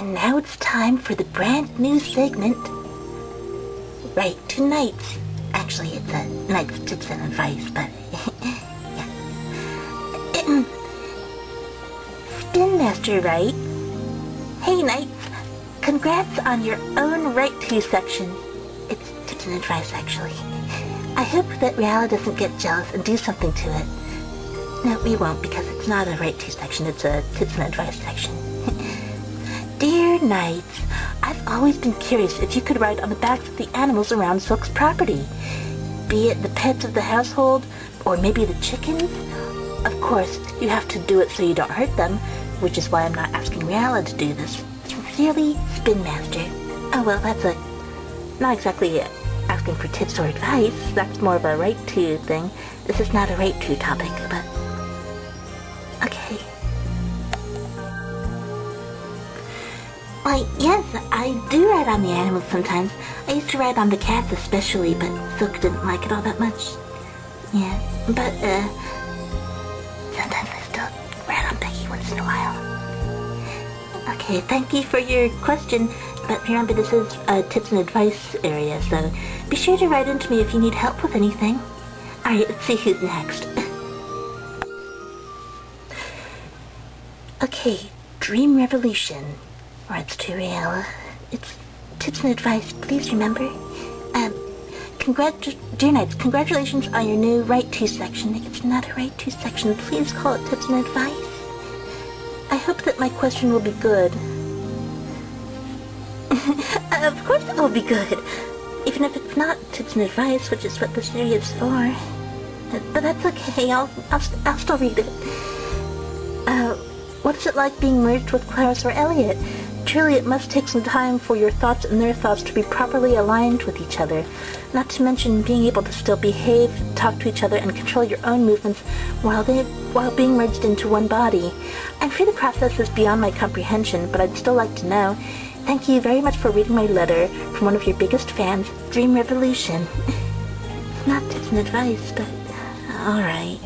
And now it's time for the brand new segment, Right to Nights. Actually, it's a Nights Tips and Advice, but yeah. Spin Master, right? Hey, Knights. Congrats on your own Right to section. It's Tips and Advice, actually. I hope that Reala doesn't get jealous and do something to it. No, we won't, because it's not a Right to section, it's a Tips and Advice section. Dear Knights, I've always been curious if you could ride on the backs of the animals around Silk's property. Be it the pets of the household, or maybe the chickens. Of course, you have to do it so you don't hurt them, which is why I'm not asking Reala to do this. Sincerely, Spin Master. Oh well, that's not exactly asking for tips or advice. That's more of a right to thing. This is not a right to topic, but okay. Why, yes, I do ride on the animals sometimes. I used to ride on the cats especially, but Silk didn't like it all that much. Yeah, but, sometimes I still ride on Becky once in a while. Okay, thank you for your question, but remember this is a tips and advice area, so be sure to write into me if you need help with anything. Alright, let's see who's next. Okay, Dream Revolution. Writes to Reala. It's tips and advice, please remember. Dear Knights, congratulations on your new Right To section. It's not a Right To section, please call it tips and advice. I hope that my question will be good. Of course it will be good, even if it's not tips and advice, which is what this area is for. But that's okay, I'll still read it. What's it like being merged with Clarence or Elliot? Truly, it must take some time for your thoughts and their thoughts to be properly aligned with each other. Not to mention being able to still behave, talk to each other, and control your own movements while being merged into one body. I'm sure the process is beyond my comprehension, but I'd still like to know. Thank you very much for reading my letter from one of your biggest fans, Dream Revolution. It's not tips and advice, but alright.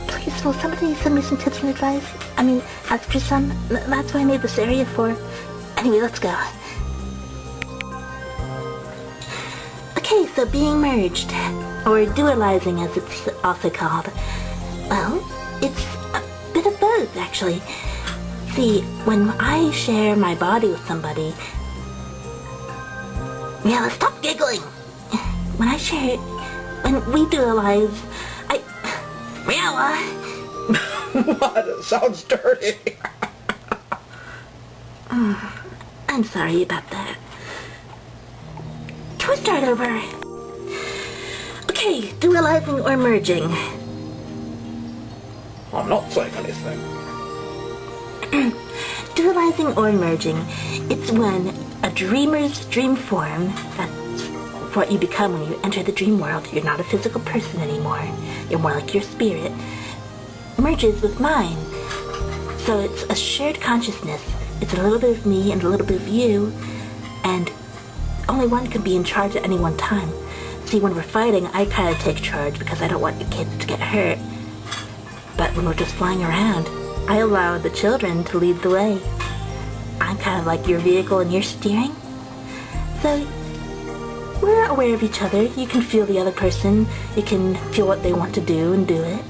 Please, will somebody send me some tips and advice? I mean, ask for some. That's what I made this area for. Anyway, let's go. Okay, so being merged, or dualizing as it's also called. Well, it's a bit of both, actually. See, when I share my body with somebody... Reala, stop giggling! When we dualize, Reala! What? It sounds dirty. I'm sorry about that. Can we start over? Okay, dualizing or merging. I'm not saying anything. Dualizing or merging. It's when a dreamer's dream form, that's what you become when you enter the dream world. You're not a physical person anymore. You're more like your spirit. Merges with mine. So it's a shared consciousness. It's a little bit of me and a little bit of you, and only one can be in charge at any one time. See, when we're fighting, I kind of take charge because I don't want your kids to get hurt. But when we're just flying around, I allow the children to lead the way. I'm kind of like your vehicle and you're steering. So we're aware of each other. You can feel the other person. You can feel what they want to do and do it.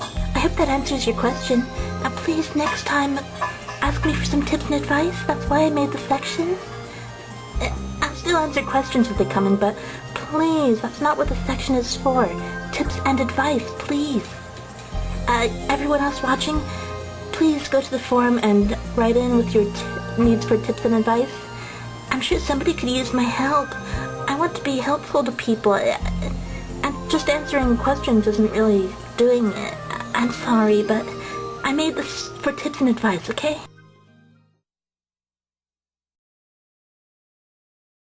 I hope that answers your question. Now please, next time, ask me for some tips and advice. That's why I made the section. I'll still answer questions if they come in, but please, that's not what the section is for. Tips and advice, please. Everyone else watching, please go to the forum and write in with your needs for tips and advice. I'm sure somebody could use my help. I want to be helpful to people, and just answering questions isn't really doing it. I'm sorry, but I made this for tips and advice, okay?